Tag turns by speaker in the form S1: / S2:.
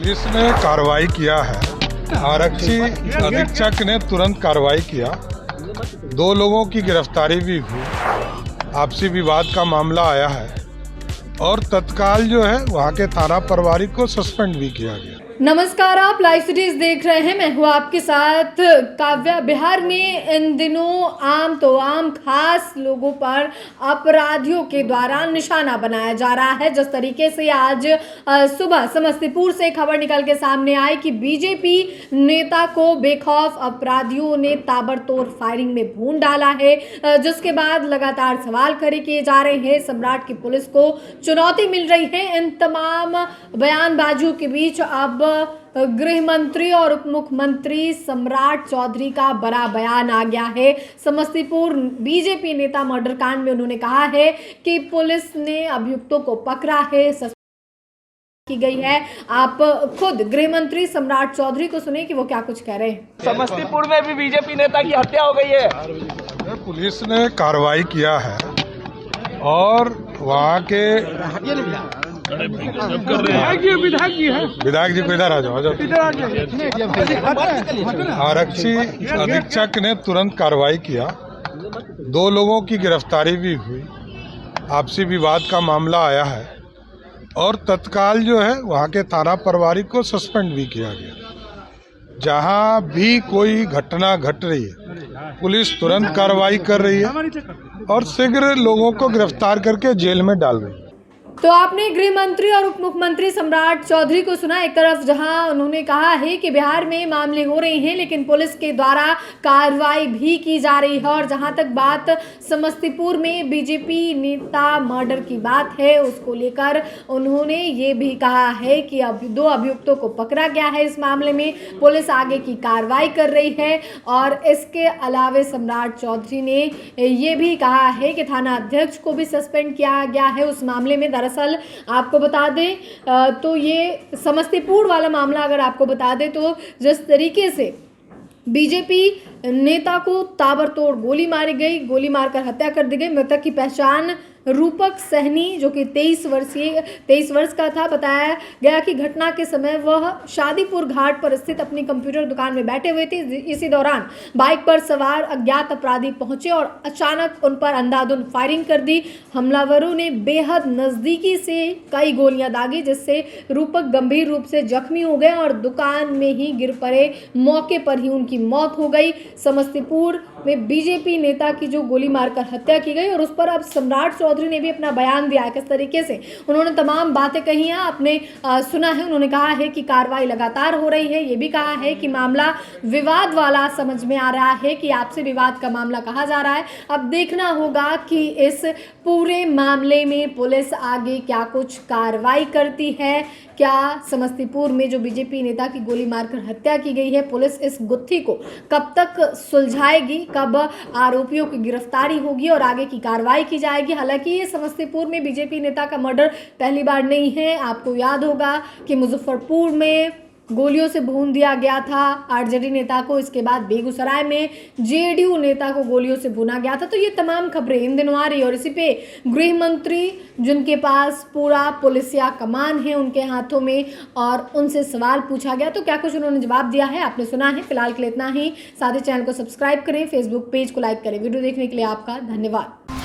S1: Police ने कार्रवाई किया है। आरक्षी अधीक्षक ने तुरंत कार्रवाई किया। 2 लोगों की गिरफ्तारी भी हुई। आपसी विवाद का मामला आया है और तत्काल जो है वहाँ के थाना प्रभारी को सस्पेंड भी किया गया।
S2: नमस्कार, आप लाइव सिटीज देख रहे हैं। मैं हूं आपके साथ काव्या। बिहार में इन दिनों आम खास लोगों पर अपराधियों के द्वारा निशाना बनाया जा रहा है। जिस तरीके से आज सुबह समस्तीपुर से खबर निकल के सामने आई कि बीजेपी नेता को बेखौफ अपराधियों ने ताबड़तोड़ फायरिंग में भून डाला है, जिसके बाद लगातार सवाल खड़े किए जा रहे हैं। सम्राट की पुलिस को चुनौती मिल रही है। इन तमाम बयानबाजियों के बीच अब गृह मंत्री और उप मुख्यमंत्री सम्राट चौधरी का बड़ा बयान आ गया है। समस्तीपुर बीजेपी नेता मर्डर कांड में उन्होंने कहा है कि पुलिस ने अभियुक्तों को पकड़ा है, की गई है। आप खुद गृह मंत्री सम्राट चौधरी को सुने कि वो क्या कुछ कह रहे हैं।
S3: समस्तीपुर में भी बीजेपी नेता की हत्या हो गई है।
S1: पुलिस ने कार्रवाई किया है और वहाँ के विधायक जी को इधर आ जाओ। आरक्षी अधीक्षक ने तुरंत कार्रवाई किया। 2 लोगों की गिरफ्तारी भी हुई। आपसी विवाद का मामला आया है और तत्काल जो है वहाँ के थाना प्रभारी को सस्पेंड भी किया गया। जहाँ भी कोई घटना घट रही है पुलिस तुरंत कार्रवाई कर रही है और शीघ्र लोगों को गिरफ्तार करके जेल में डाल रही है।
S2: तो आपने गृह मंत्री और उप मुख्यमंत्री सम्राट चौधरी को सुना। एक तरफ जहां उन्होंने कहा है कि बिहार में मामले हो रहे हैं लेकिन पुलिस के द्वारा कार्रवाई भी की जा रही है, और जहां तक बात समस्तीपुर में बीजेपी नेता मर्डर की बात है उसको लेकर उन्होंने ये भी कहा है कि अब 2 अभियुक्तों को पकड़ा गया है। इस मामले में पुलिस आगे की कार्रवाई कर रही है। और इसके अलावे सम्राट चौधरी ने ये भी कहा है कि थाना अध्यक्ष को भी सस्पेंड किया गया है उस मामले में। दरअसल आपको बता दें तो ये समस्तीपुर वाला मामला अगर आपको बता दें तो जिस तरीके से बीजेपी नेता को ताबड़तोड़ गोली मारी गई, गोली मारकर हत्या कर दी गई। मृतक की पहचान रूपक सहनी जो कि 23 वर्ष का था। बताया गया कि घटना के समय वह शादीपुर घाट पर स्थित अपनी कंप्यूटर दुकान में बैठे हुए थे। इसी दौरान बाइक पर सवार अज्ञात अपराधी पहुंचे और अचानक उन पर अंधाधुंध फायरिंग कर दी। हमलावरों ने बेहद नजदीकी से कई गोलियां दागी जिससे रूपक गंभीर रूप से जख्मी हो गए और दुकान में ही गिर पड़े। मौके पर ही उनकी मौत हो गई। समस्तीपुर में बीजेपी नेता की जो गोली मारकर हत्या की गई और उस पर अब सम्राट चौधरी ने भी अपना बयान दिया है। किस तरीके से उन्होंने तमाम बातें कही हैं आपने सुना है। उन्होंने कहा है कि कार्रवाई लगातार हो रही है। ये भी कहा है कि मामला विवाद वाला समझ में आ रहा है कि आपसे विवाद का मामला कहा जा रहा है। अब देखना होगा कि इस पूरे मामले में पुलिस आगे क्या कुछ कार्रवाई करती है। क्या समस्तीपुर में जो बीजेपी नेता की गोली मारकर हत्या की गई है पुलिस इस गुत्थी को कब तक सुलझाएगी, कब आरोपियों की गिरफ्तारी होगी और आगे की कार्रवाई की जाएगी। हालांकि ये समस्तीपुर में बीजेपी नेता का मर्डर पहली बार नहीं है। आपको याद होगा कि मुजफ्फरपुर में गोलियों से भून दिया गया था आरजेडी नेता को। इसके बाद बेगूसराय में जेडीयू नेता को गोलियों से भुना गया था। तो ये तमाम खबरें इन दिनों आ रही है और इसी पे गृह मंत्री जिनके पास पूरा पुलिसिया कमान है उनके हाथों में, और उनसे सवाल पूछा गया तो क्या कुछ उन्होंने जवाब दिया है आपने सुना है। फिलहाल के लिए इतना ही। साथ ही चैनल को सब्सक्राइब करें, फेसबुक पेज को लाइक करें। वीडियो देखने के लिए आपका धन्यवाद।